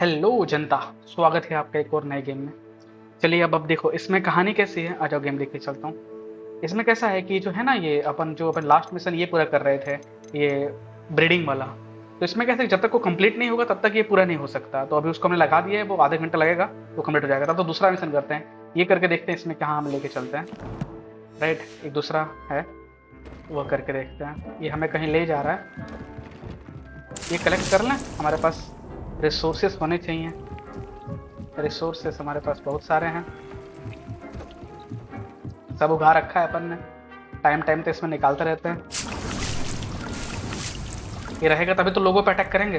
Hello जनता, स्वागत है आपका एक और नए गेम में। चलिए अब देखो इसमें कहानी कैसी है, आ जाओ गेम देख के चलता हूँ। इसमें कैसा है कि जो है ना, ये अपन लास्ट मिशन ये पूरा कर रहे थे, ये ब्रीडिंग वाला। तो इसमें कैसे जब तक वो कंप्लीट नहीं होगा तब तक ये पूरा नहीं हो सकता। तो अभी उसको हमने लगा दिया है, वो आधे घंटा लगेगा वो कंप्लीट हो जाएगा। तब तो दूसरा मिशन करते हैं, ये करके देखते हैं इसमें कहाँ हम लेके चलते हैं। राइट, एक दूसरा है वो करके देखते हैं। ये हमें कहीं ले जा रहा है, ये कलेक्ट कर लें। हमारे पास रिसोर्सेस होने चाहिए। रिसोर्सेस हमारे पास बहुत सारे हैं, सब उगा रखा है अपन ने। टाइम टाइम पे इसमें निकालते रहते हैं। ये रहेगा तभी तो लोगों पे अटैक करेंगे।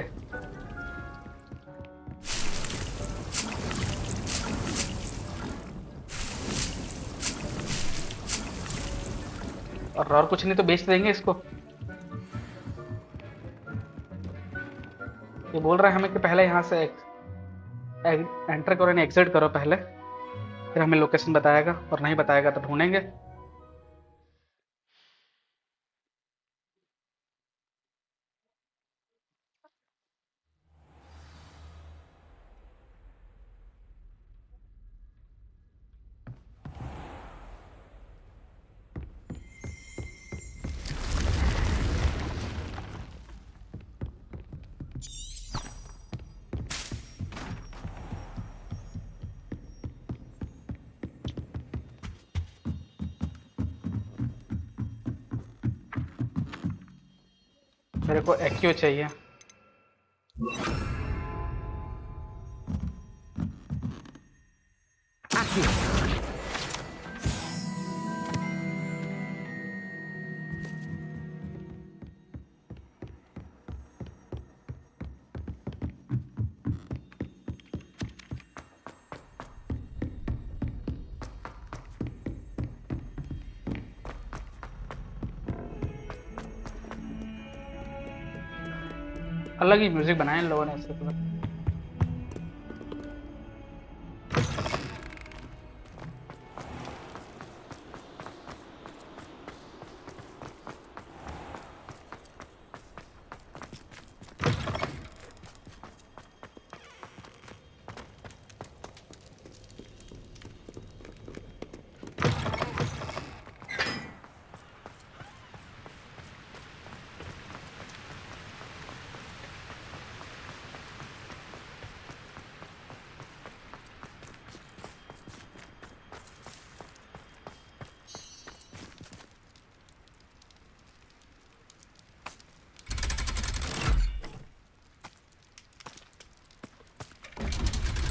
और कुछ नहीं तो बेच देंगे इसको। ये बोल रहा है हमें कि पहले यहाँ से एंटर करो, यानी एग्जिट करो पहले, फिर हमें लोकेशन बताएगा, और नहीं बताएगा तो ढूंढेंगे। मेरे को एक्यू चाहिए। अलग ही म्यूजिक बनाया इन लोगों ने इसके पूरा।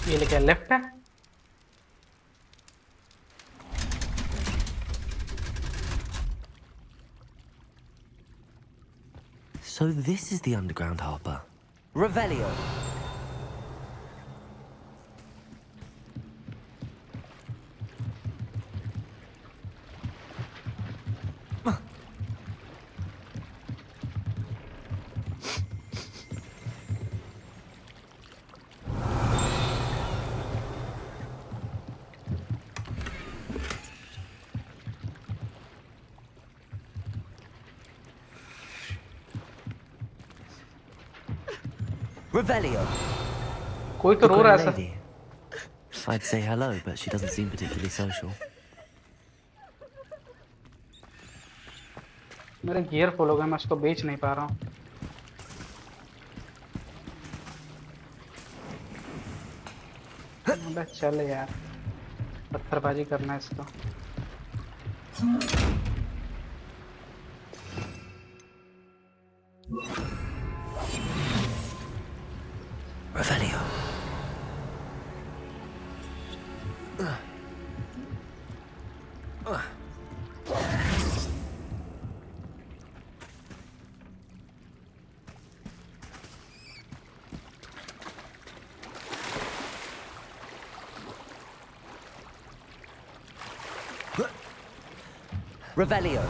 ये लेके लेफ्ट है। So this is the underground harbor. Revelio. Revelio. कोई तो रो रहा है lady. I'd say hello, but she doesn't seem particularly social. मेरे गियर फुल हो गए, मैं उसको बेच नहीं पा रहा हूँ। अबे चल यार, पत्थरबाजी करना है इसको। Revelio. Revelio.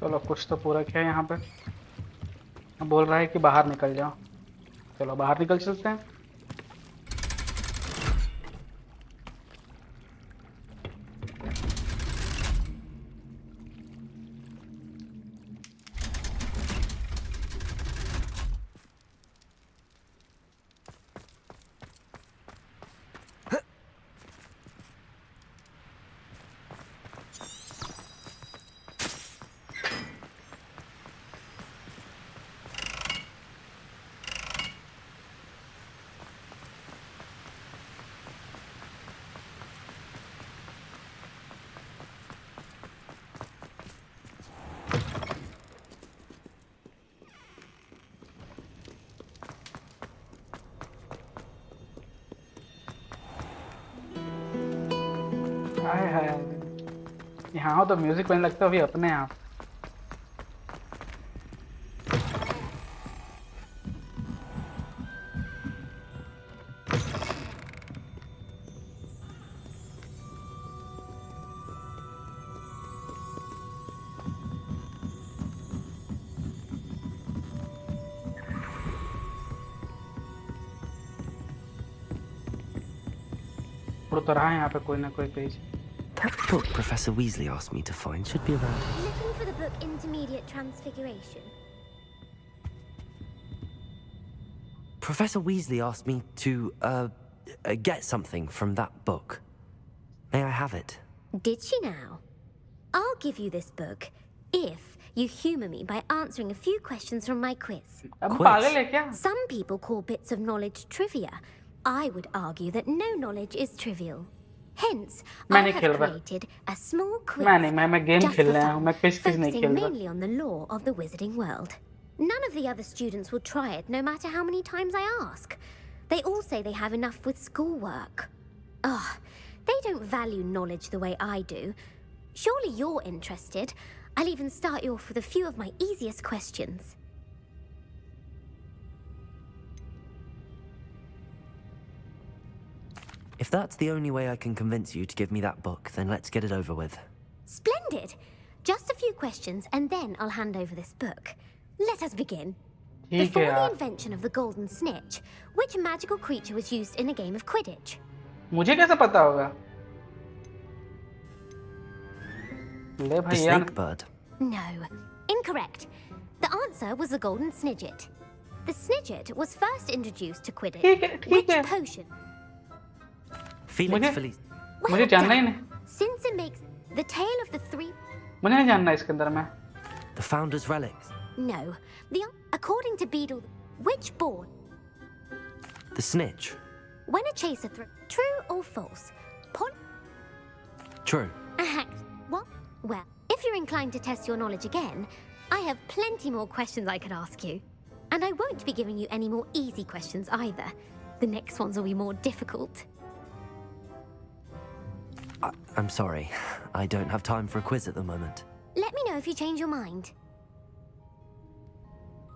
चलो कुछ तो पूरा किया यहाँ पे। अब बोल रहा है कि बाहर निकल जाओ। चलो बाहर निकल चलते हैं। हाँ तो म्यूजिक बजने लगता है अभी अपने आप। उड़ तो रहा है यहाँ पे कोई ना कोई page. That book Professor Weasley asked me to find should be around. Looking for the book Intermediate Transfiguration. Professor Weasley asked me to, get something from that book. May I have it? Did she now? I'll give you this book if you humor me by answering a few questions from my quiz. अब Quiz. पागल है क्या? Some people call bits of knowledge trivia. I would argue that no knowledge is trivial. Hence, I मैं नहीं have खेल रहा। created a small quiz. मैं game just खेल for रहा हूँ, fun, मैं क्विज नहीं focusing खेल रहा। mainly on the lore of the wizarding world. None of the other students will try it, no matter how many times I ask. They all say they have enough with schoolwork. Ugh, they don't value knowledge the way I do. Surely you're interested. I'll even start you off with a few of my easiest questions. If that's the only way I can convince you to give me that book, then let's get it over with. Splendid! Just a few questions and then I'll hand over this book. Let us begin. ठीक है Before the यार, invention of the golden snitch, which magical creature was used in a game of Quidditch? मुझे कैसे पता होगा? ले The भाई यार, snake bird. No. Incorrect. The answer was the golden snidget. The snidget was first introduced to Quidditch. ठीक Which है। potion? Felix मुझे- Feliz. Well मुझे जानना ही done. नहीं, Since it makes the tale of the three... मुझे नहीं जानना इसके अंदर में। The founder's relics. No. According to Beedle, which born? The snitch. When a chaser true or false? True. What? Well, if you're inclined to test your knowledge again, I have plenty more questions I could ask you. And I won't be giving you any more easy questions either. The next ones will be more difficult. I'm sorry. I don't have time for a quiz at the moment. Let me know if you change your mind.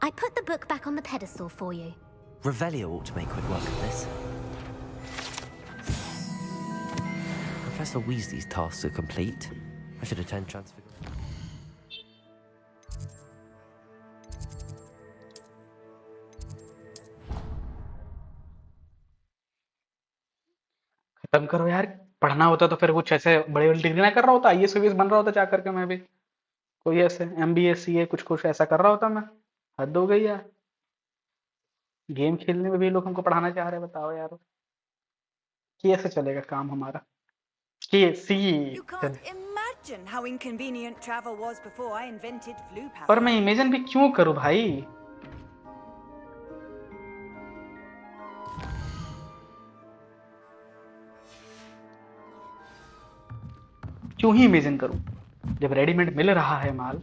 I put the book back on the pedestal for you. Revelio ought to make quick work of this. Professor Weasley's tasks are complete. I should attend Transfiguration. खत्म करो यार, पढ़ना होता तो फिर कुछ ऐसे बड़ी बड़ी डिग्री ना कर रहा होता, आईएएस वीएस बन रहा होता जा करके, मैं भी कोई ऐसे एमबीए सीए कुछ कुछ ऐसा कर रहा होता मैं। हद हो गई यार, गेम खेलने में भी लोग हमको पढ़ाना चाह रहे हैं, बताओ यार कैसे चलेगा काम हमारा। कैसी You can't imagine how inconvenient travel was before I invented Floo power. पर मैं इमेजिन भी क्यों करूं भाई, क्यों ही इमेजिन करूं जब रेडीमेड मिल रहा है माल।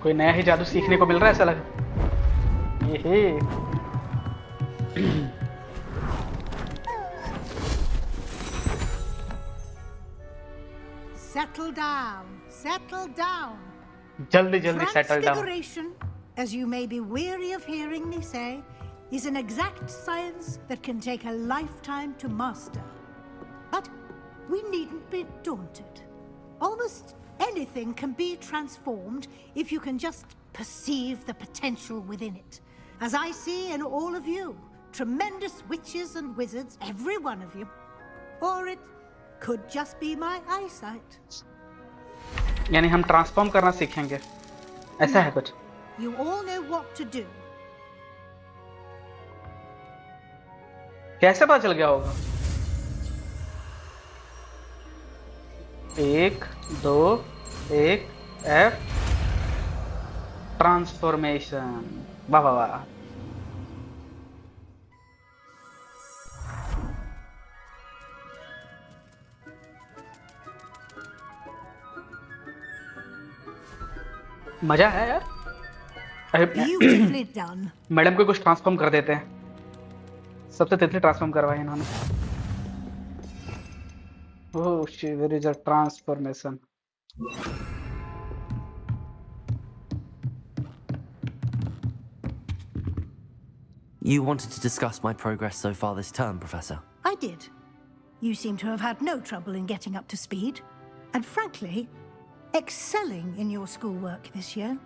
कोई नया ही जादू सीखने को मिल रहा है ऐसा लग ये हे। Settle down, settle down. जल्दी जल्दी settle down. Transfiguration, as you may be weary of hearing me say, is an exact science that can take a lifetime to master. But we needn't be daunted. Almost anything can be transformed if you can just perceive the potential within it. As I see in all of you, tremendous witches and wizards, every one of you. Or it could just be my eyesight. यानी हम transform करना सीखेंगे, ऐसा है कुछ। You all know what to do. कैसे पता चल गया होगा? 1 2 1 F ट्रांसफॉर्मेशन। वाह वाह वाह। मजा है यार। अरे Beautifully done. मैडम को कुछ ट्रांसफॉर्म कर देते हैं। सबसे तितली ट्रांसफॉर्म करवाई इन्होंने। Oh, there is a transformation. You wanted to discuss my progress so far this term, Professor? I did. You seem to have had no trouble in getting up to speed, and frankly, excelling in your schoolwork this year.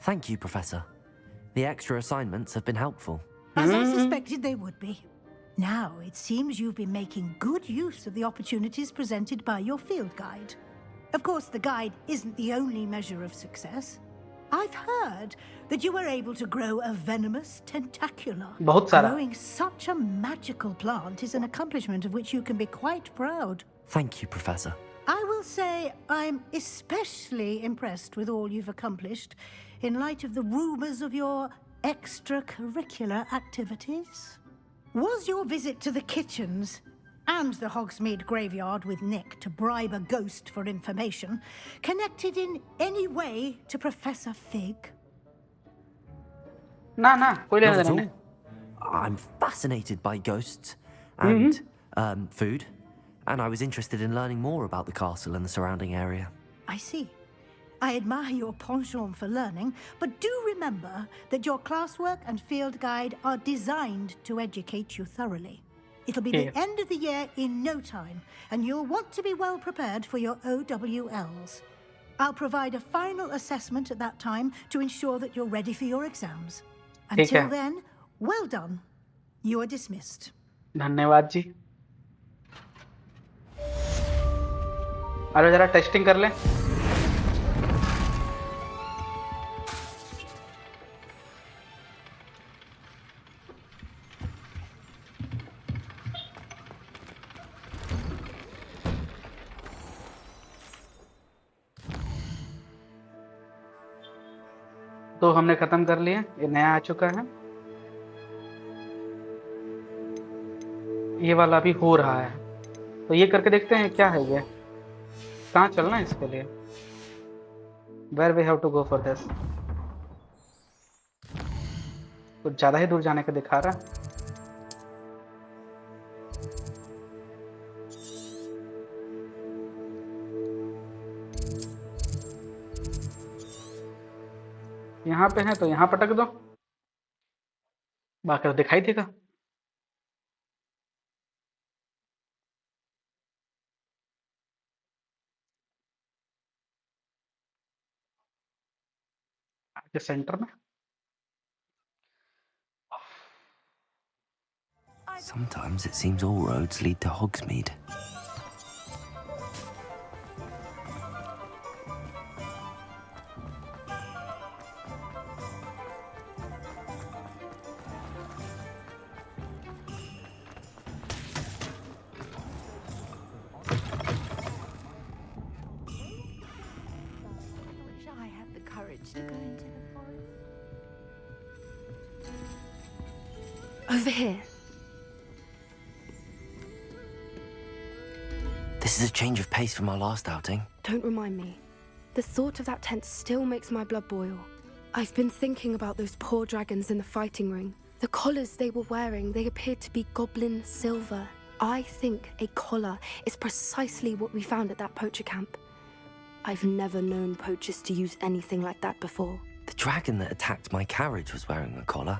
Thank you, Professor. The extra assignments have been helpful. As I suspected they would be. Now, it seems you've been making good use of the opportunities presented by your field guide. Of course, the guide isn't the only measure of success. I've heard that you were able to grow a venomous tentacula. बहुत सारा. Growing such a magical plant is an accomplishment of which you can be quite proud. Thank you, Professor. I will say I'm especially impressed with all you've accomplished in light of the rumors of your extracurricular activities. Was your visit to the kitchens and the Hogsmeade graveyard with Nick to bribe a ghost for information connected in any way to Professor Fig? ना कोई लेना Not at देना नहीं. all. I'm fascinated by ghosts and food, and I was interested in learning more about the castle and the surrounding area. I see. I admire your penchant for learning, but do remember that your classwork and field guide are designed to educate you thoroughly. It'll be the end of the year in no time, and you'll want to be well prepared for your OWLs. I'll provide a final assessment at that time to ensure that you're ready for your exams. Until then, well done. You are dismissed. धन्यवाद जी. अरे जरा testing कर ले. तो हमने खत्म कर लिया. ये नया आ चुका है. ये वाला भी हो रहा है, तो ये करके देखते हैं क्या है ये. कहाँ चलना है इसके लिए? Where we have to go for this? कुछ ज्यादा ही दूर जाने का दिखा रहा है. यहाँ पे है तो यहाँ पटक दो, बाकी तो दिखाई देगा. आगे सेंटर में. Sometimes it seems all roads lead to Hogsmeade. Over here. This is a change of pace from our last outing. Don't remind me. The thought of that tent still makes my blood boil. I've been thinking about those poor dragons in the fighting ring. The collars they were wearing, they appeared to be goblin silver. I think a collar is precisely what we found at that poacher camp. I've never known poachers to use anything like that before. The dragon that attacked my carriage was wearing a collar,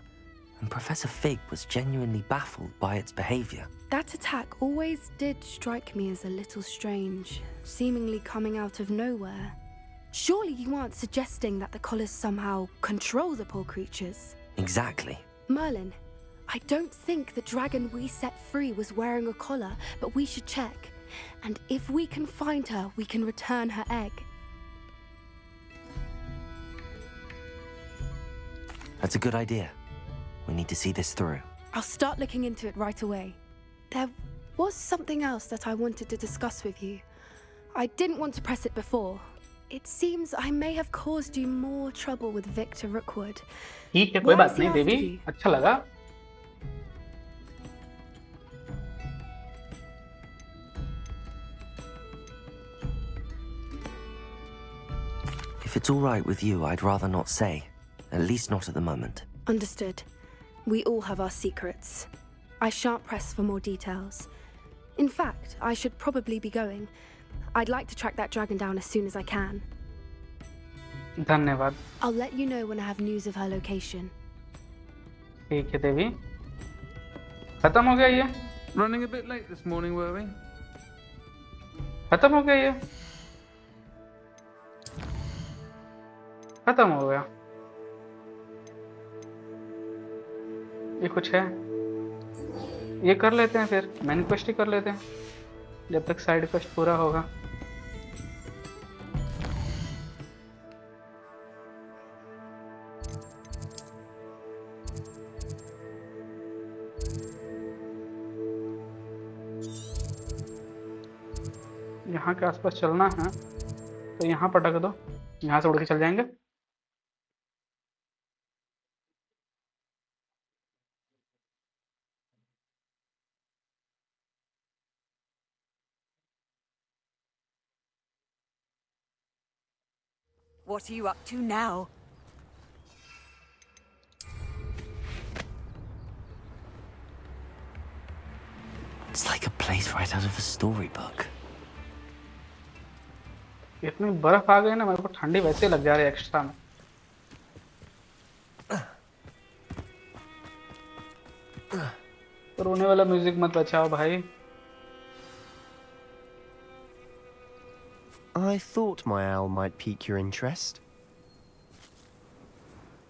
and Professor Fig was genuinely baffled by its behavior. That attack always did strike me as a little strange, seemingly coming out of nowhere. Surely you aren't suggesting that the collars somehow control the poor creatures? Exactly. Merlin, I don't think the dragon we set free was wearing a collar, but we should check. And if we can find her, we can return her egg. That's a good idea. We need to see this through. I'll start looking into it right away. There was something else that I wanted to discuss with you. I didn't want to press it before. It seems I may have caused you more trouble with Victor Rookwood. ठीक है, कोई बात नहीं देवी, अच्छा लगा. If it's all right with you, I'd rather not say. At least not at the moment. Understood. We all have our secrets. I shan't press for more details. In fact, I should probably be going. I'd like to track that dragon down as soon as I can. धन्यवाद। I'll let you know when I have news of her location. ठीक है देवी, खत्म हो गया ये? Running a bit late this morning, were we? खत्म हो गया ये? खत्म हो गया। ये कुछ है, ये कर लेते हैं, फिर मेन क्वेस्ट ही कर लेते हैं जब तक साइड क्वेस्ट पूरा होगा। यहाँ के आसपास चलना है तो यहाँ पटक दो, यहाँ से उड़ के चल जाएंगे। What are you up to now? It's like a place right out of a storybook. इतनी बर्फ आ गई ना, मेरे को ठंडी वैसे लग जा रही है एक्स्ट्रा में। रोने वाला म्यूजिक मत बचाओ भाई। I thought my owl might pique your interest.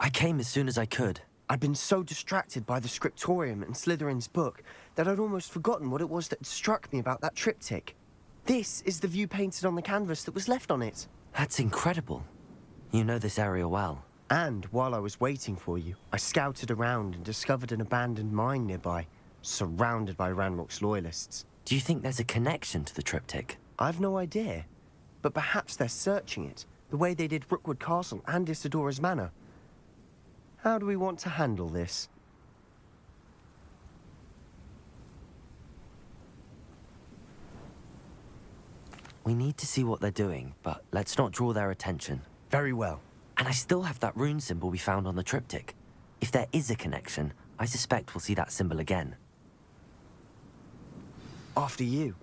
I came as soon as I could. I'd been so distracted by the scriptorium and Slytherin's book that I'd almost forgotten what it was that struck me about that triptych. This is the view painted on the canvas that was left on it. That's incredible. You know this area well. And while I was waiting for you, I scouted around and discovered an abandoned mine nearby, surrounded by Ranrock's loyalists. Do you think there's a connection to the triptych? I've no idea, but perhaps they're searching it, the way they did Rookwood Castle and Isidora's Manor. How do we want to handle this? We need to see what they're doing, but let's not draw their attention. Very well. And I still have that rune symbol we found on the triptych. If there is a connection, I suspect we'll see that symbol again. After you.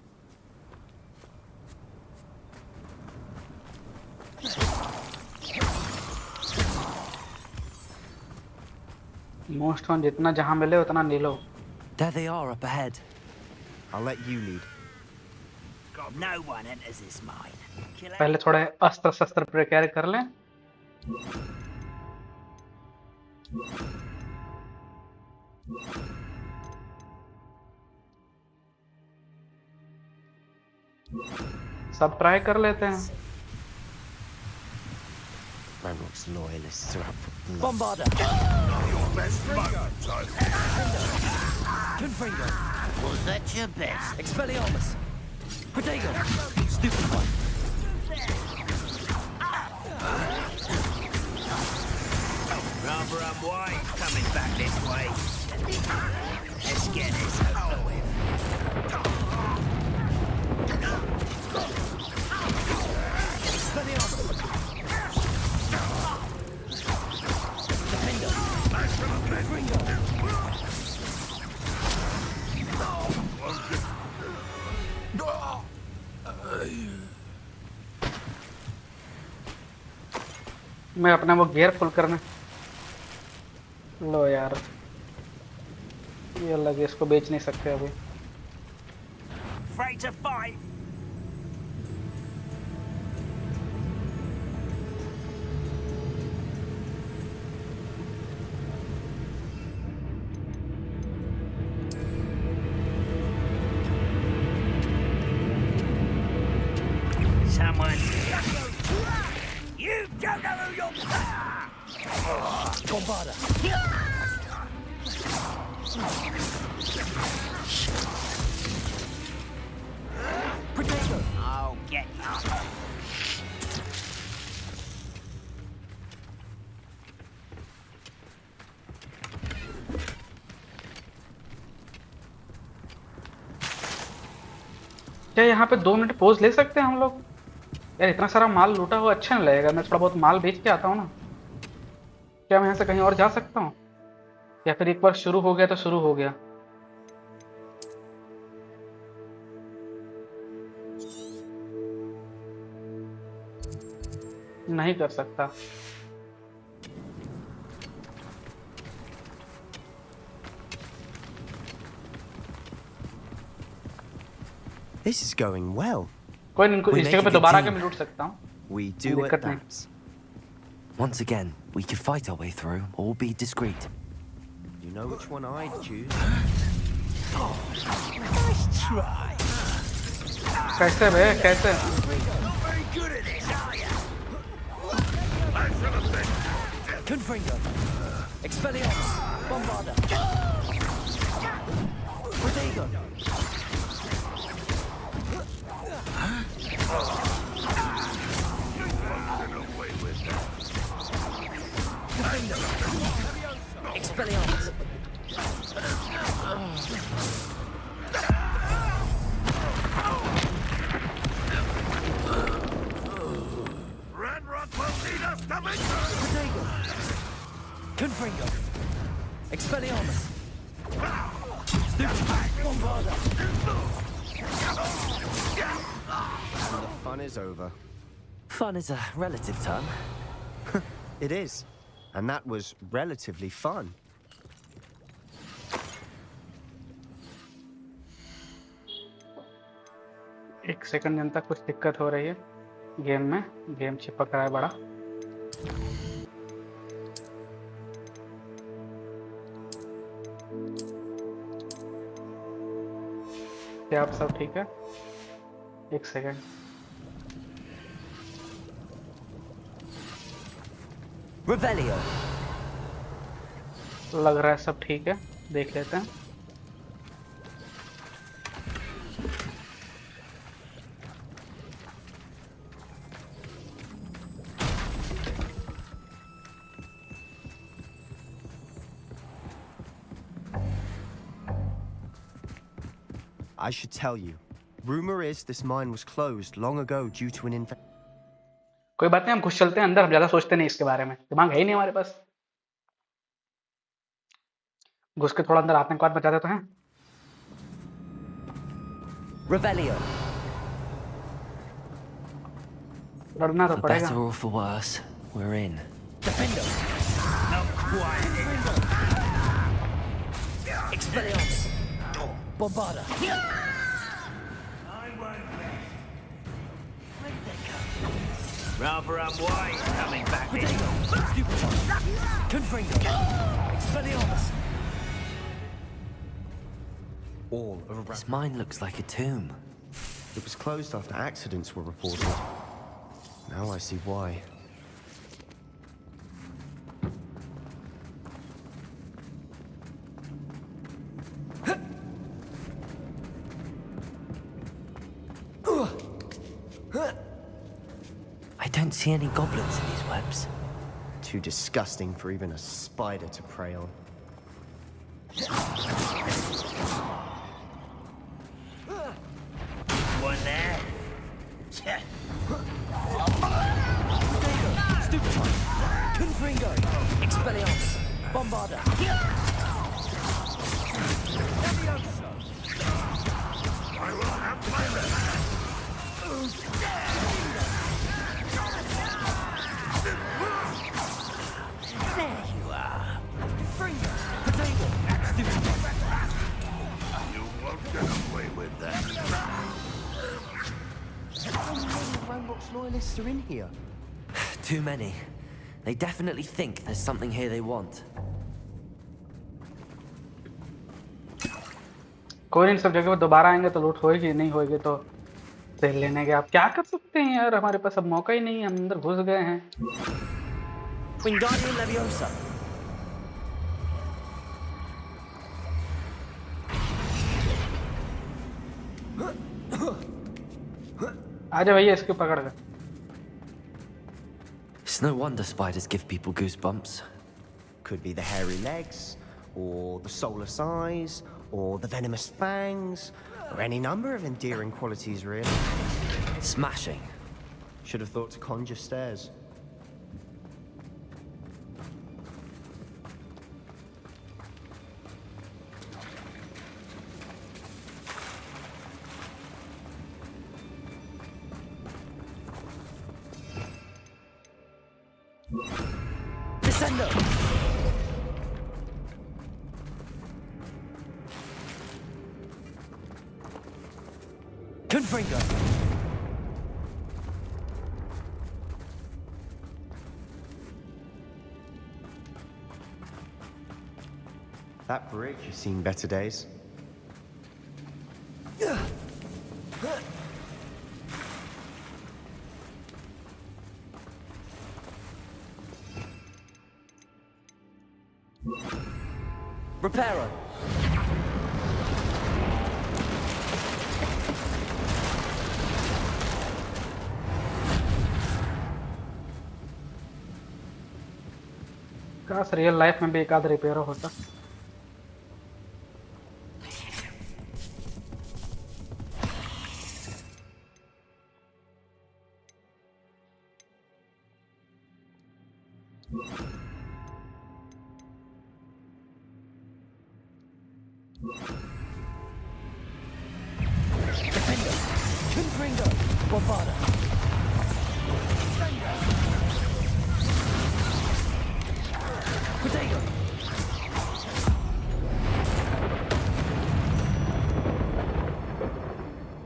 Most one जितना जहां मिले उतना ले लो। There they are up ahead. I'll let you lead. No one enters this mine. पहले थोड़ा अस्त्र शस्त्र prepare कर लें। सब ट्राई कर लेते हैं। Ranrock's loyalists are out for blood. Bombarder! Confringo! Was that your best? Expelliarmus! Protego! Stupid one! Rather unwise coming back this way. Let's get this over with. मैं अपना वो गियर फुल करने। लो यार, ये अलग, इसको बेच नहीं सकते अभी। Afraid to fight? Someone. You don't know who you're. Bombarder! Protego! I'll get you. क्या यहाँ पे 2 मिनट पोज ले सकते हैं हम लोग? यार इतना सारा माल लूटा हुआ अच्छा नहीं लगेगा। मैं थोड़ा बहुत माल बेच के आता हूँ ना। क्या मैं यहाँ से कहीं और जा सकता हूँ, या फिर एक बार शुरू हो गया तो शुरू हो गया? नहीं कर सकता। This is going well. कोई नहीं, We इस make जगह a पे good दोबारा आके team. मैं लूट सकता हूँ। We do it दिक्कत नहीं। that. Once again, we could fight our way through or be discreet. You know which one I'd choose. Nice try. कैसे बे, कैसे? Not very good at this, are you? Confringo. Expelliarmus. Bombarda. Protego. Expelliarmus. Protego. Confringo. Expelliarmus. Bombarda. And the fun is over. Fun is a relative term. It is. And that was relatively fun. एक second जनता, कुछ दिक्कत हो रही है game में। Game चिपक रहा है बड़ा। क्या आप सब ठीक है? एक सेकंड। Revelio. लग रहा है सब ठीक है, देख लेते हैं। I should tell you. Rumor is this mine was closed long ago due to an infection. कोई बात नहीं, हम घुस चलते हैं अंदर। हम ज्यादा सोचते नहीं इसके बारे में, दिमाग है ही नहीं हमारे पास। घुस के थोड़ा अंदर आतंकवाद के बाद बचाते तो हैं। Revelio. लड़ना तो For पड़ेगा। better or for worse, we're in. Not quite. Expelliarmus. Bombarda. Rather unwise coming back this way. Confringo. Expelliarmus. All of a This mine looks like a tomb. It was closed after accidents were reported. Now I see why. I don't see any goblins in these webs. Too disgusting for even a spider to prey on. One there. Confringo. Expelliarmus. Bombarda. There you are. Fringo. Potato. You won't get away with that. How many Ranrock's loyalists are in here? Too many. They definitely think there's something here they want. कोई इन सब जगह पे दोबारा आएंगे तो लूट होएगी, नहीं होएगी तो तेल लेने के। आप क्या कर सकते हैं यार, हमारे पास अब मौका ही नहीं है, हम अंदर घुस गए हैं। Wingardium Leviosa. आजा भैया, इसको पकड़ कर। It's no wonder spiders give people goosebumps. Could be the hairy legs, or the soulless eyes, or the venomous fangs, or any number of endearing qualities, really. Smashing. Should have thought to conjure stairs. Descendo! Confringo! That bridge has seen better days. Reparo! काश real life में भी एक आध repair होता।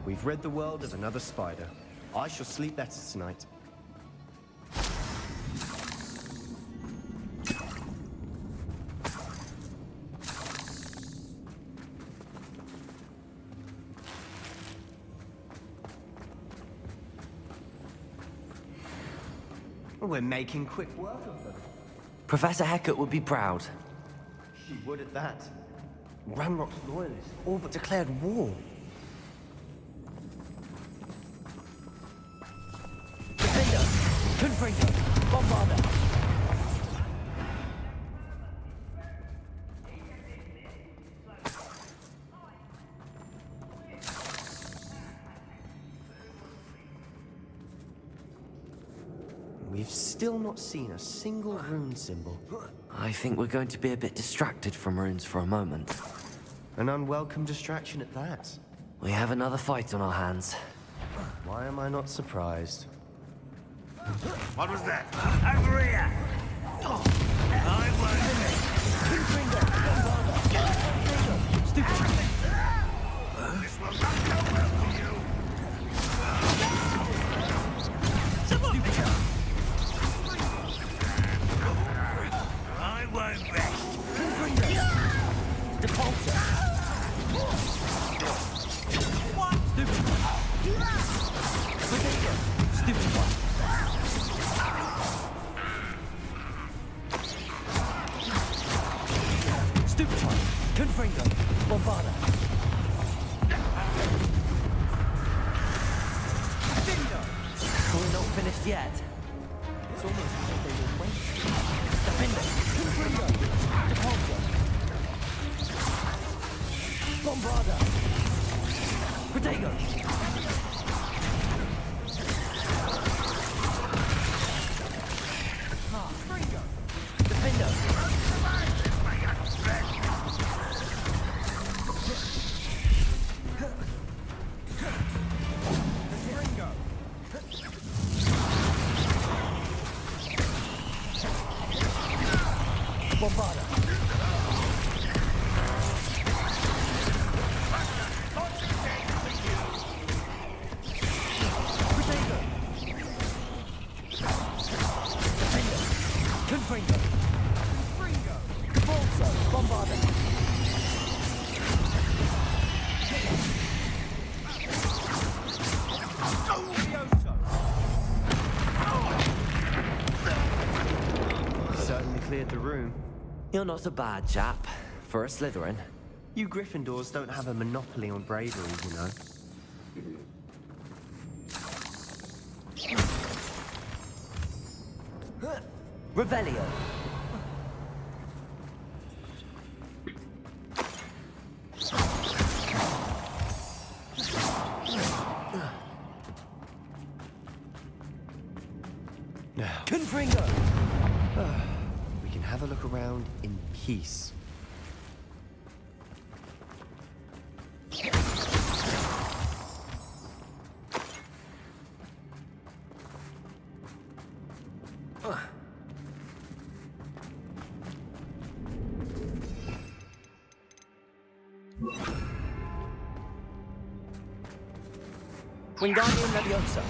We've rid the world of another spider. I shall sleep better tonight. We're making quick work of them. Professor Hecat would be proud. She would at that. Ranrock's loyalists all but declared war. Defender! Confringo! Bombarder! We've still not seen a single rune symbol. I think we're going to be a bit distracted from runes for a moment. An unwelcome distraction at that. We have another fight on our hands. Why am I not surprised? What was that? Over here! I won't. Stupid! This will not go well for you. I won't rest. Depulsor! What? Stupid one! Stupid one! Stupid one! Confringo! Bombarda! We're not finished yet. It's almost as if they were waiting. Defender! Confringo! Depulsor! Bombarda! Protego! Fringo! Defender! Bombarda! Protego! Defender! Confringo! Fringo! Capolso! Bombarda! Certainly cleared the room. You're not a bad chap for a Slytherin. You Gryffindors don't have a monopoly on bravery, you know. Revelio. Confringo! We can have a look around in peace. Wingardium Leviosa.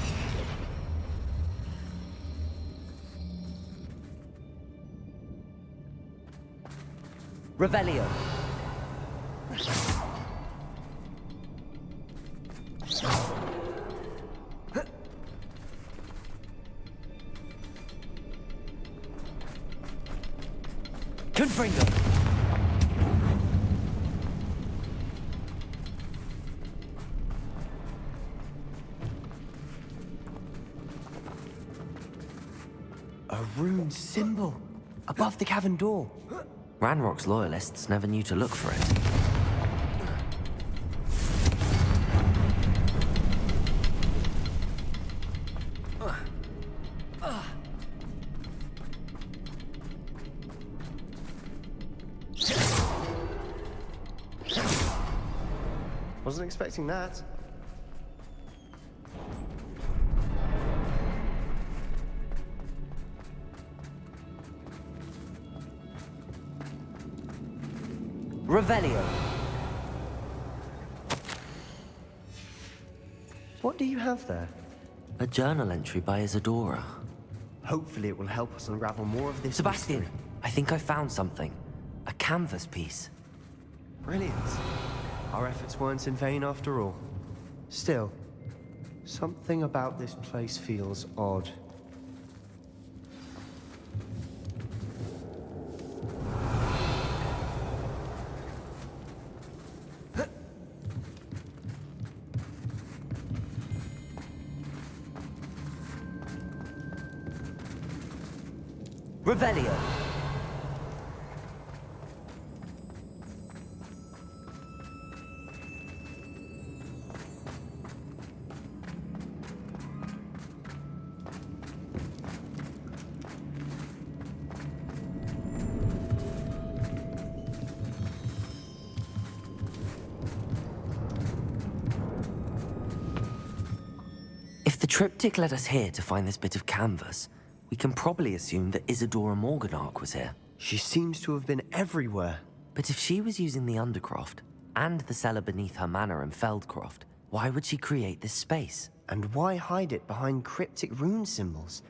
Revelio. Confringo. A rune symbol above the cavern door. Ranrock's loyalists never knew to look for it. Wasn't expecting that. Revelio. What do you have there? A journal entry by Isadora. Hopefully it will help us unravel more of this Sebastian, mystery. I think I found something. A canvas piece. Brilliant. Our efforts weren't in vain after all. Still, something about this place feels odd. Revelio. If the triptych led us here to find this bit of canvas, we can probably assume that Isadora Morganark was here. She seems to have been everywhere. But if she was using the Undercroft, and the cellar beneath her manor in Feldcroft, why would she create this space? And why hide it behind cryptic rune symbols?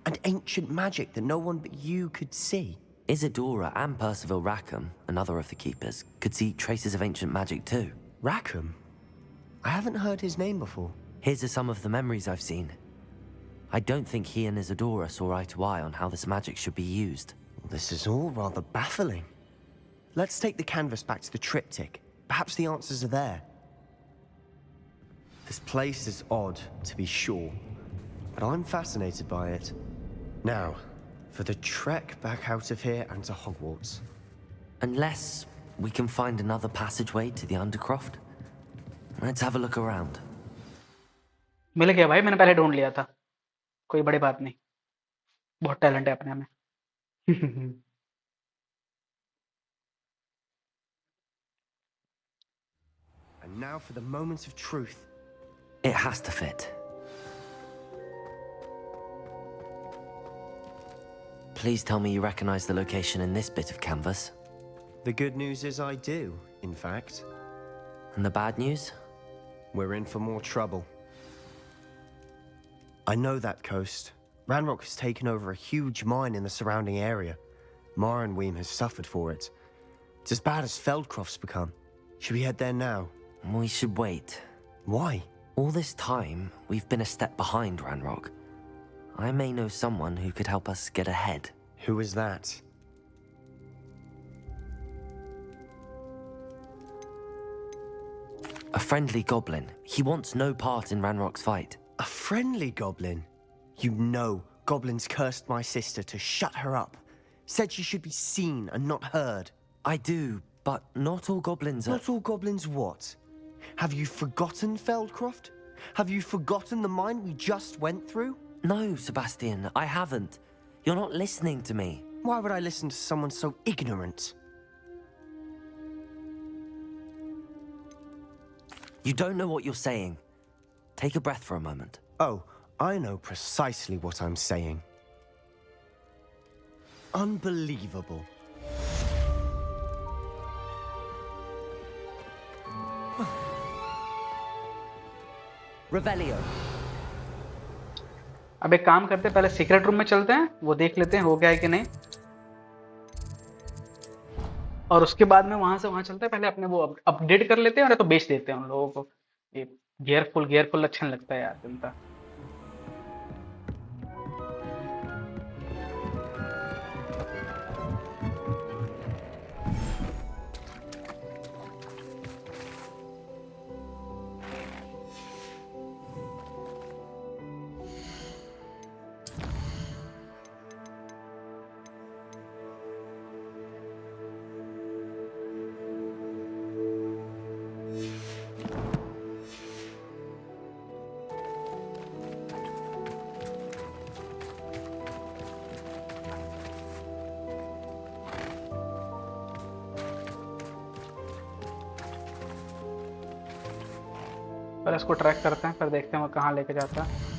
And ancient magic that no one but you could see? Isadora and Percival Rackham, another of the Keepers, could see traces of ancient magic too. Rackham? I haven't heard his name before. His are some of the memories I've seen. I don't think he and Isadora saw eye to eye on how this magic should be used. This is all rather baffling. Let's take the canvas back to the triptych. Perhaps the answers are there. This place is odd, to be sure, but I'm fascinated by it. Now, for the trek back out of here and to Hogwarts. Unless we can find another passageway to the Undercroft. Let's have a look around. मिल गया भाई, मैंने पहले ढूंढ लिया था, कोई बड़ी बात नहीं, बहुत टैलेंट है अपने में. And now for the moment of truth. It has to fit. Please tell me you recognize the location in this bit of canvas. The good news is I do, in fact. And the bad news? We're in for more trouble. I know that coast. Ranrock has taken over a huge mine in the surrounding area. Mornweem has suffered for it. It's as bad as Feldcroft's become. Should we head there now? We should wait. Why? All this time, we've been a step behind Ranrock. I may know someone who could help us get ahead. Who is that? A friendly goblin. He wants no part in Ranrock's fight. A friendly goblin? You know goblins cursed my sister to shut her up. Said she should be seen and not heard. I do, but not all goblins are... Not all goblins what? Have you forgotten Feldcroft? Have you forgotten the mine we just went through? No, Sebastian, I haven't. You're not listening to me. Why would I listen to someone so ignorant? You don't know what you're saying. Take a breath for a moment. Oh, I know precisely what I'm saying. Unbelievable. Revelio. अब एक काम करते हैं, पहले secret room में चलते हैं, वो देख लेते हैं हो गया है कि नहीं, और उसके बाद में वहां से वहां चलते हैं, पहले अपने वो अपडेट कर लेते हैं और तो बेच देते हैं उन लोगों को। ये गियरफुल गियरफुल अच्छा नहीं लगता है यार जनता। पहले इसको ट्रैक करते हैं, फिर देखते हैं वो कहाँ लेके जाता है।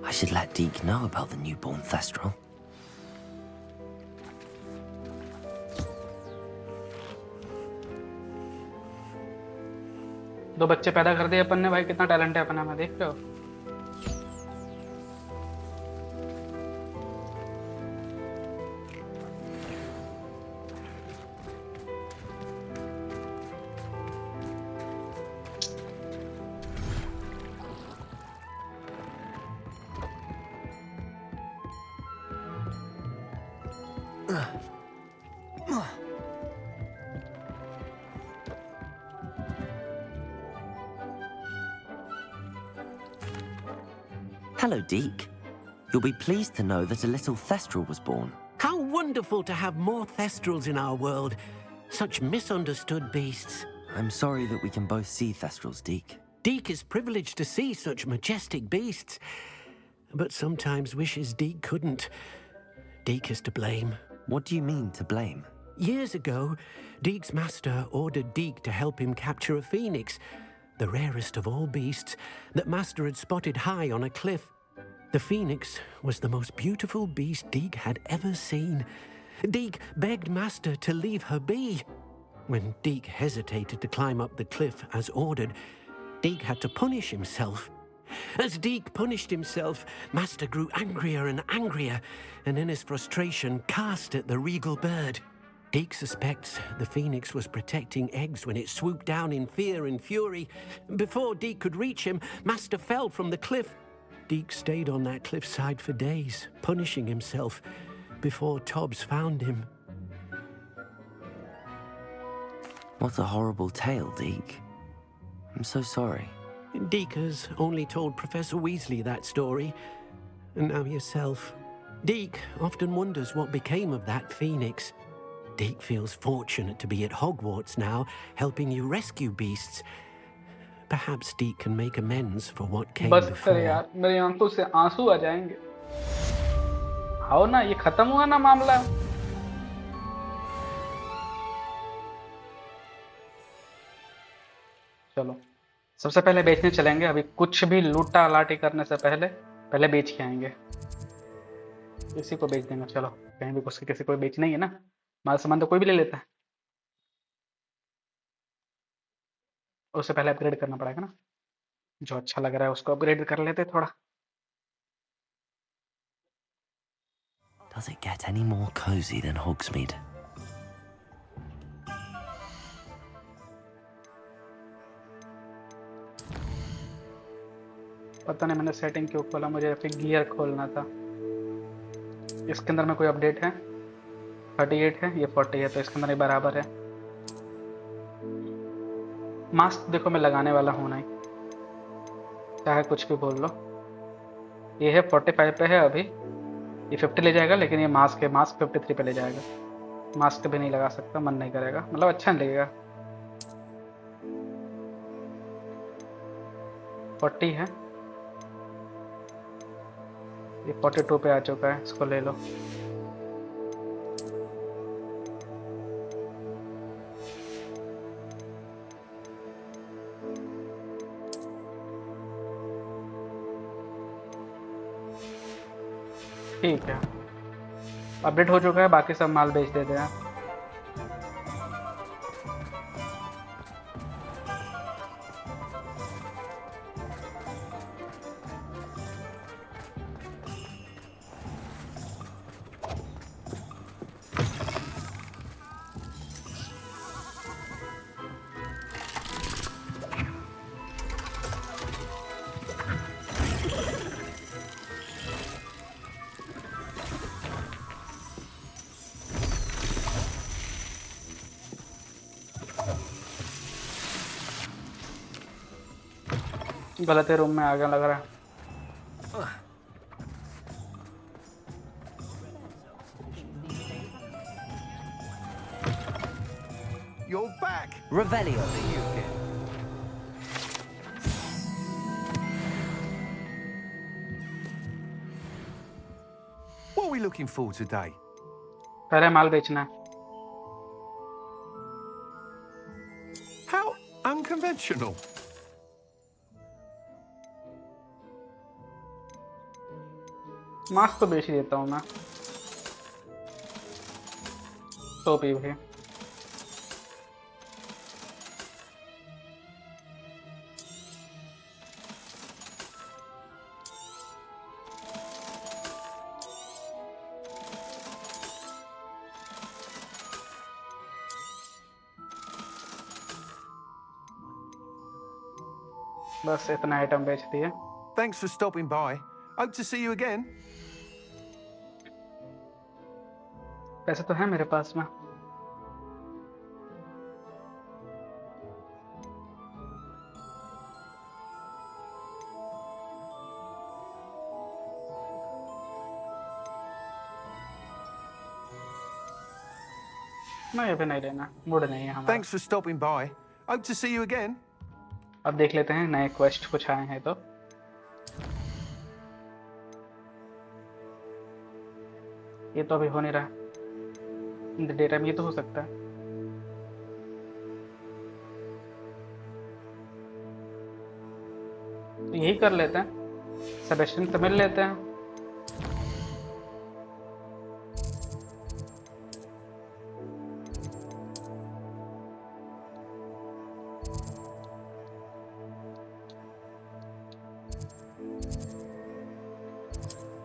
I should let Deke know about the newborn Thestral. दो बच्चे पैदा कर दिए अपन ने भाई, कितना टैलेंट है अपना में, देख रहे हो। Hello, Deke. You'll be pleased to know that a little Thestral was born. How wonderful to have more Thestrals in our world. Such misunderstood beasts. I'm sorry that we can both see Thestrals, Deke. Deke is privileged to see such majestic beasts. But sometimes wishes Deke couldn't. Deke is to blame. What do you mean, to blame? Years ago, Deke's master ordered Deke to help him capture a phoenix, the rarest of all beasts, that master had spotted high on a cliff. The phoenix was the most beautiful beast Deke had ever seen. Deke begged master to leave her be. When Deke hesitated to climb up the cliff as ordered, Deke had to punish himself. As Deke punished himself, master grew angrier and angrier, and in his frustration cast at the regal bird. Deke suspects the phoenix was protecting eggs when it swooped down in fear and fury. Before Deke could reach him, master fell from the cliff. Deke stayed on that cliffside for days, punishing himself, before Tobbs found him. What a horrible tale, Deke. I'm so sorry. Deke has only told Professor Weasley that story, and now yourself. Deke often wonders what became of that phoenix. Deke feels fortunate to be at Hogwarts now, helping you rescue beasts. Perhaps Deke can make amends for what came बस before. कर यार, मेरी आंखों से आंसू आ जाएंगे। आओ ना, ये खत्म हुआ ना मामला। चलो, सबसे पहले बेचने चलेंगे। अभी कुछ भी लूटा लाटी करने से पहले पहले बेच के आएंगे। किसी को बेच देंगे, चलो कहीं भी कुछ किसी को बेचना ही है ना, माल सामान तो कोई भी ले लेता है। उससे पहले अपग्रेड करना पड़ेगा ना, जो अच्छा लग रहा है उसको अपग्रेड कर लेते थोड़ा। Does it get any more cozy than Hogsmeade? पता नहीं मैंने सेटिंग क्यों खोला, मुझे फिर गियर खोलना था। इसके अंदर में कोई अपडेट है? 38 है, ये 40 है, तो इसके अंदर ही बराबर है। मास्क देखो मैं लगाने वाला हूँ नहीं, चाहे कुछ भी बोल लो। ये है 45 पे है अभी, ये 50 ले जाएगा, लेकिन ये मास्क है, मास्क 53 पे ले जाएगा। मास्क भी नहीं लगा सकता, मन नहीं करेगा, मतलब अच्छा नहीं लगेगा। 40 है, ये 42 पे आ चुका है, इसको ले लो। ठीक है, अपडेट हो चुका है, बाकी सब माल बेच देते हैं। गलत रूम में आ गया लग रहा है। You're back. Revelio. What are we looking for today? पहले माल बेचना है। How unconventional. मास्क तो बेच ही देता हूँ मैं, टोपी भी। बस इतना आइटम बेच दिए। Thanks for stopping by. Hope to see you again. पैसे तो है मेरे पास में। नहीं अभी नहीं लेना, मूड नहीं है हमारा। Thanks for stopping by. Hope to see you again. अब देख लेते हैं नए क्वेस्ट कुछ आए हैं तो। ये तो अभी हो नहीं रहा, डेटा में ये तो हो सकता है। तो यही कर लेते हैं, सेबेस्टियन से मिल लेते हैं।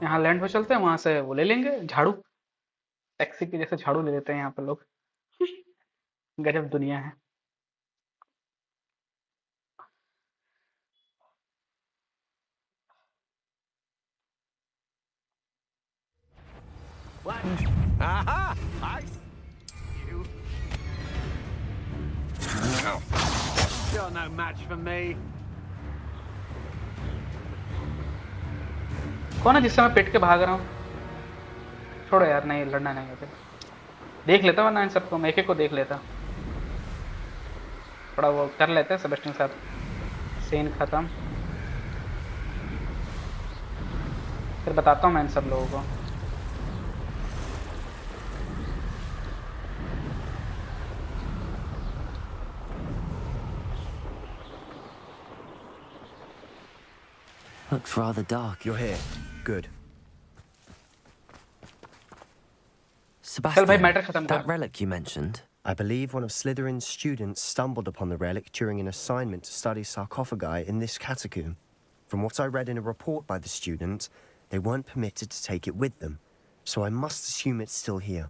यहाँ लैंड हो चलते हैं, वहां से वो ले लेंगे झाड़ू, टैक्सी के जैसे झाड़ू ले लेते हैं यहाँ पे लोग। गजब दुनिया है। Aha! I see you. You're no match for me. कौन है जिससे मैं पिट के भाग रहा हूँ? छोड़ो यार, नहीं लड़ना नहीं है। देख लेता वरना इन सबको, मैं एक को देख लेता। थोड़ा वो कर लेते हैं सेबेस्टियन के साथ, सीन खत्म, फिर बताता हूँ मैं इन सब लोगों को। Looks rather dark. You're here. Good. चल भाई Sebastian, मैटर खत्म that कर। relic you mentioned. I believe one of Slytherin's students stumbled upon the relic during an assignment to study sarcophagi in this catacomb. From what I read in a report by the student, they weren't permitted to take it with them, so I must assume it's still here.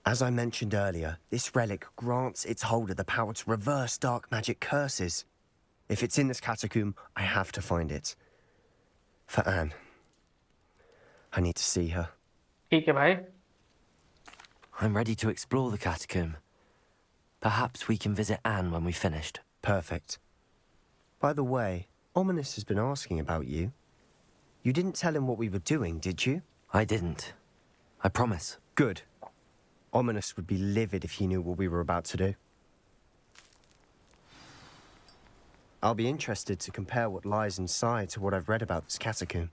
As I mentioned earlier, this relic grants its holder the power to reverse dark magic curses. If it's in this catacomb, I have to find it. For Anne. I need to see her. ठीक है भाई. I'm ready to explore the catacomb. Perhaps we can visit Anne when we've finished. Perfect. By the way, Ominous has been asking about you. You didn't tell him what we were doing, did you? I didn't. I promise. Good. Ominous would be livid if he knew what we were about to do. I'll be interested to compare what lies inside to what I've read about this catacomb.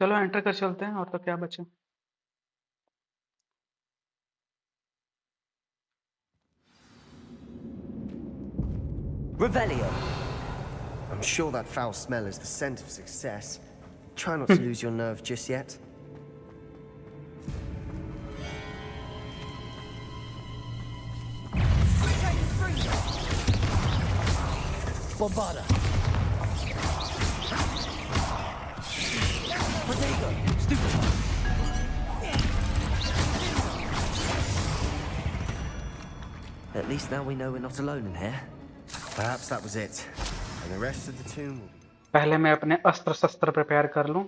चलो enter कर चलते हैं और तो क्या बचे. Revelio. I'm sure that foul smell is the scent of success. Try not to lose your nerve just yet. Bombarda. Protego. Stupefy. At least now we know we're not alone in here. Perhaps that was it. And the rest of the tomb will be... पहले मैं अपने अस्त्र शस्त्र prepare कर लूं.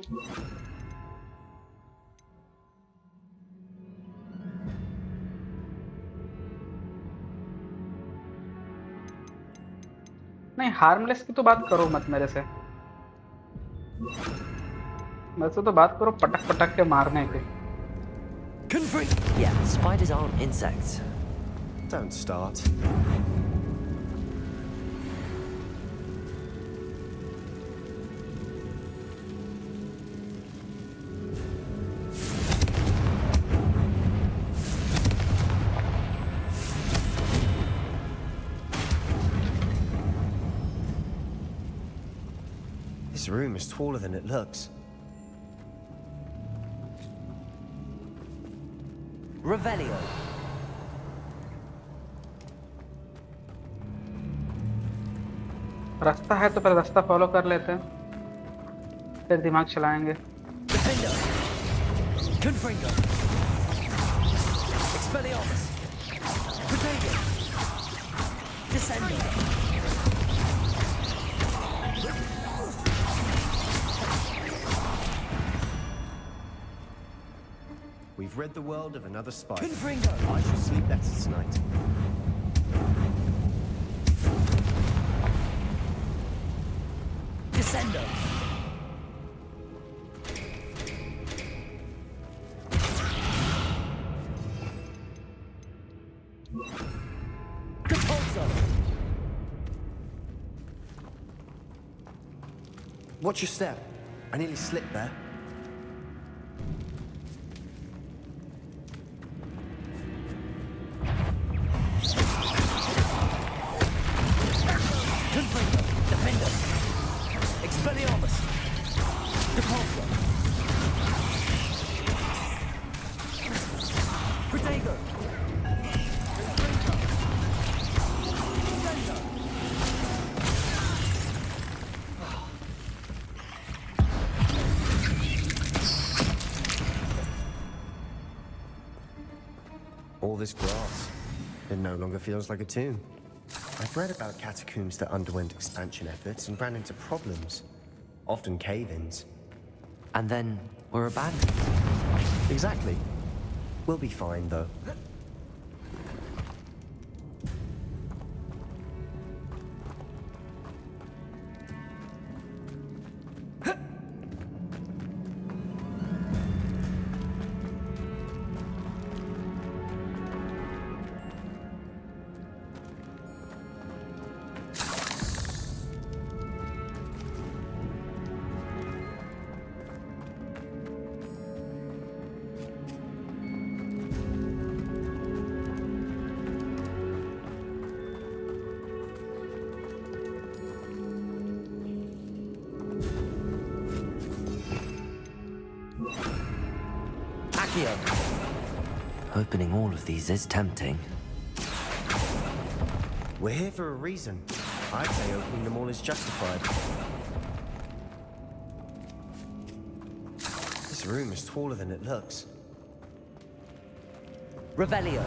नहीं, harmless की तो बात करो मत मेरे से. मेरे से तो बात करो पटक पटक के मारने की. Yeah, spiders aren't insects. Don't start. This room is taller than it looks. Revelio. रास्ता है तो फिर रास्ता फॉलो कर लेते हैं, फिर दिमाग चलाएंगे. Defender. Confringo. Expelliarmus. Protego. Descendo. We've rid the world of another spider. Confringo. I shall sleep better tonight. Descendo. Capulso. Watch your step. I nearly slipped there. Confringo. Defender. Expelliarmus. Capulso. Protego. All this grass, it no longer feels like a tomb. I've read about catacombs that underwent expansion efforts and ran into problems, often cave-ins. And then we're abandoned. Exactly. We'll be fine, though. Opening all of these is tempting. We're here for a reason. I'd say opening them all is justified. This room is taller than it looks. Revelio.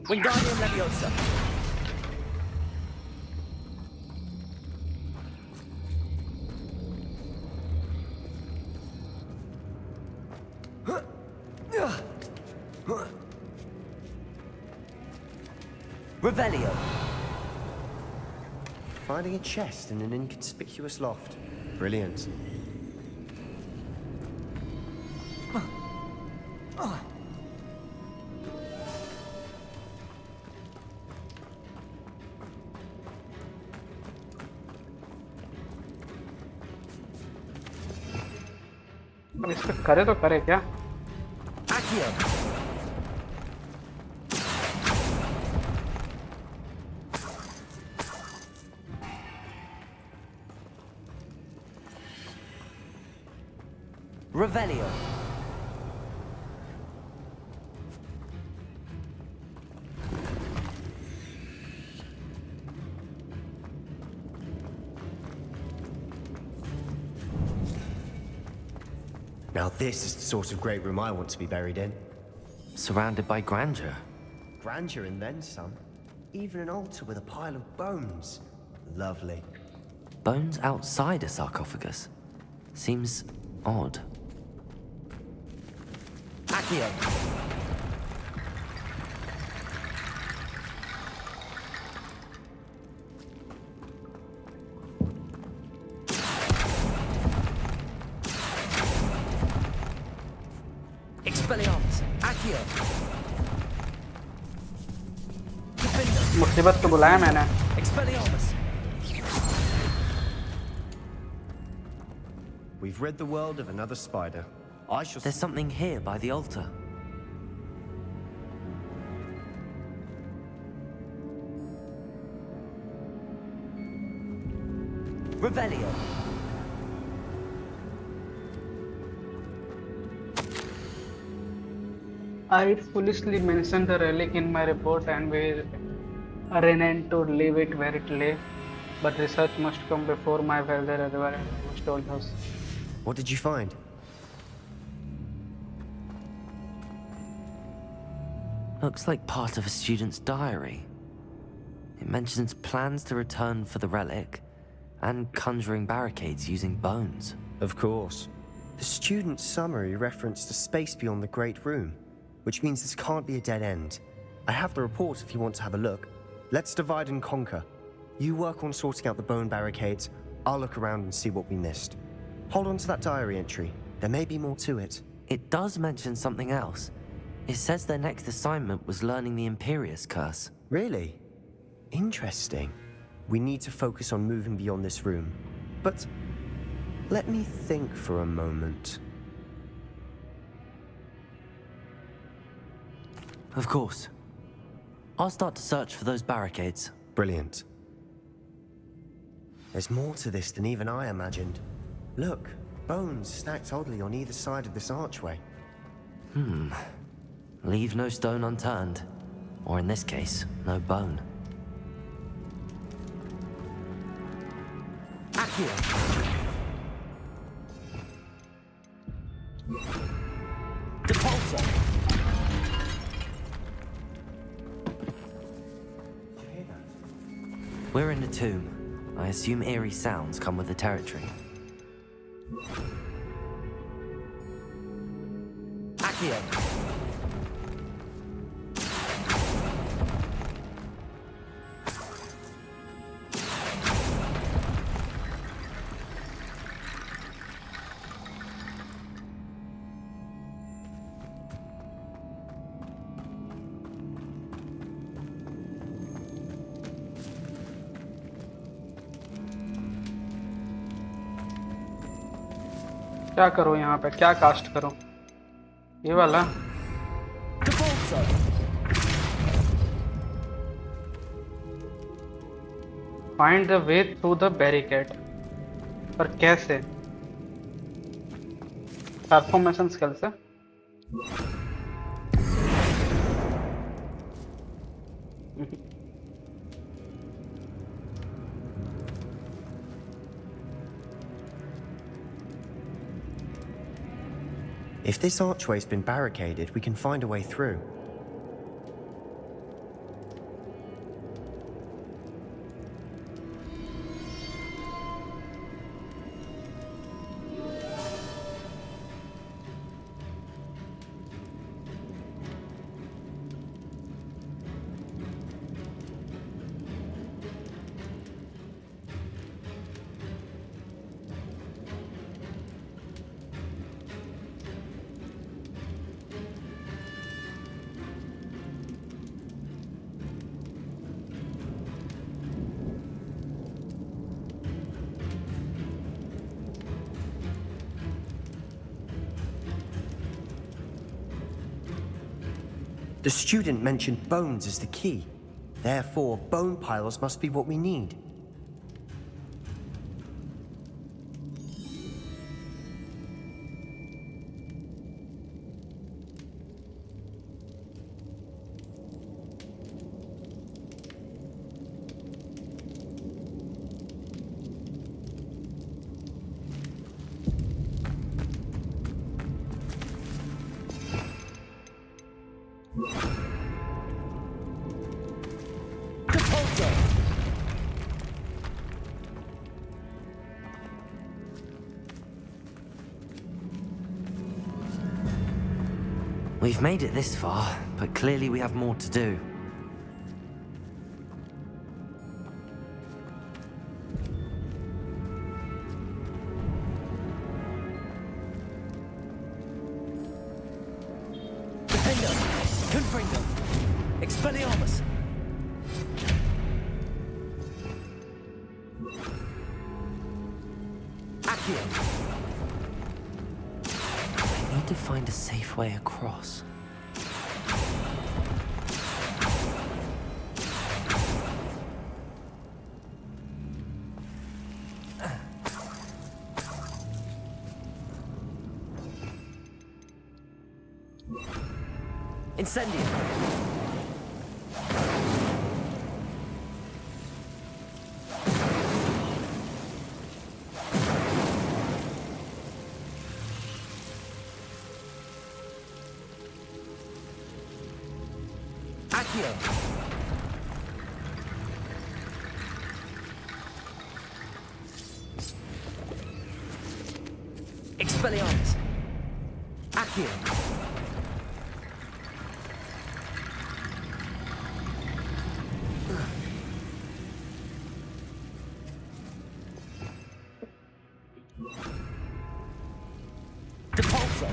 Wingardium Leviosa. Revelio. Finding a chest in an inconspicuous loft. Brilliant. अब इस पे करे तो करे क्या? Accio. Revelio. Now this is the sort of great room I want to be buried in. Surrounded by grandeur. Grandeur and then some. Even an altar with a pile of bones. Lovely. Bones outside a sarcophagus. Seems odd. Accio. Expelliarmus. Accio. मुसीबत तो बुलाया मैंने. Expelliarmus. We've rid the world of another spider. I shall... There's something here by the altar. Revelio. I foolishly mentioned the relic in my report and we reneged to leave it where it lay. But research must come before my welder, otherwise I was told us. What did you find? Looks like part of a student's diary. It mentions plans to return for the relic and conjuring barricades using bones. Of course. The student's summary referenced a space beyond the Great Room, which means this can't be a dead end. I have the report if you want to have a look. Let's divide and conquer. You work on sorting out the bone barricades. I'll look around and see what we missed. Hold on to that diary entry. There may be more to it. It does mention something else. It says their next assignment was learning the Imperious Curse. Really? Interesting. We need to focus on moving beyond this room. But let me think for a moment. Of course. I'll start to search for those barricades. Brilliant. There's more to this than even I imagined. Look, bones stacked oddly on either side of this archway. Leave no stone unturned. Or in this case, no bone. Accio. Depulso. We're in a tomb. I assume eerie sounds come with the territory. Accio. क्या करूँ यहाँ पे? क्या cast करूँ? ये वाला? Find the way through the barricade. पर कैसे? Performance स्किल से? If this archway's been barricaded, we can find a way through. The student mentioned bones as the key. Therefore, bone piles must be what we need. We've made it this far, but clearly we have more to do. Defender! Confringo! Expelliarmus! Accio! I need to find a safe way across. Incendium! Accio! Expelliarmus! Accio! Depulso!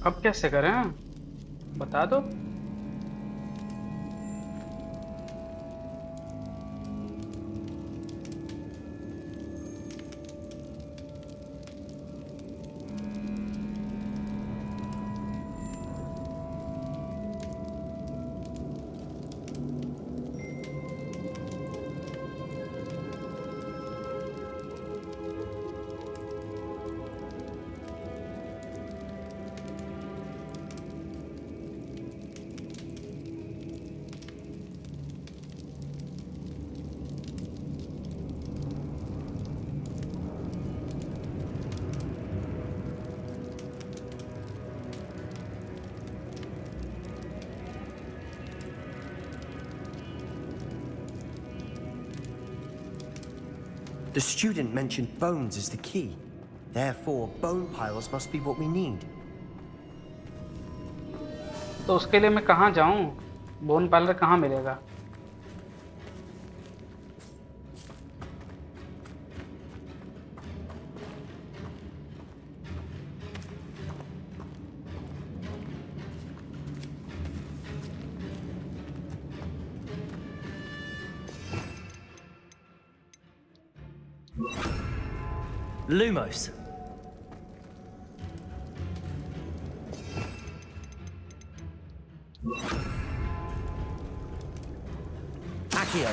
अब कैसे करें बता दो। The student mentioned bones as the key. Therefore, bone piles must be what we need. तो उसके लिए मैं कहाँ जाऊँ? बोन पार्लर कहाँ मिलेगा? Lumos. Accio.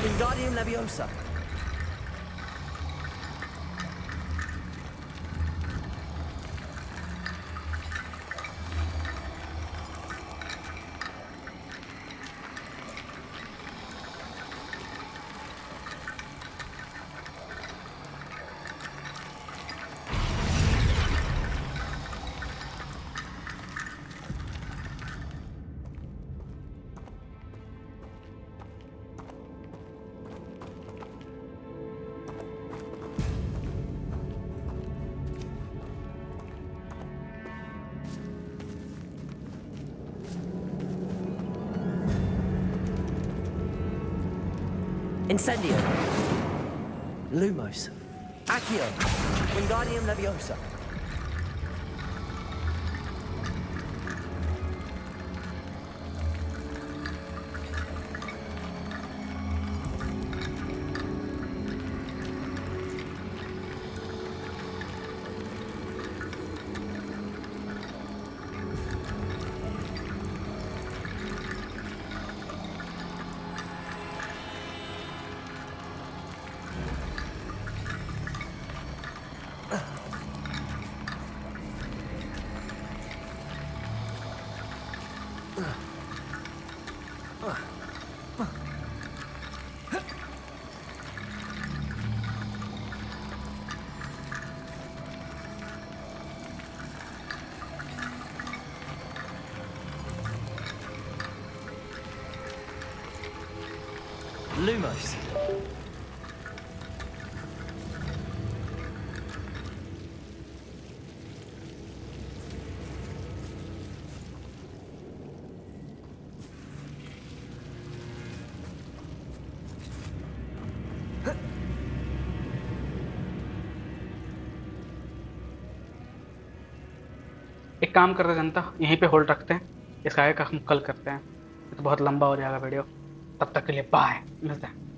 Wingardium Leviosa. Incendio. Lumos. Accio. Wingardium Leviosa. Lumos. एक काम करते जनता, यहीं पे होल्ड रखते हैं, इसका आगे का हम कल करते हैं, ये तो बहुत लंबा हो जाएगा वीडियो। तब तक के लिए बाय, मिलते हैं।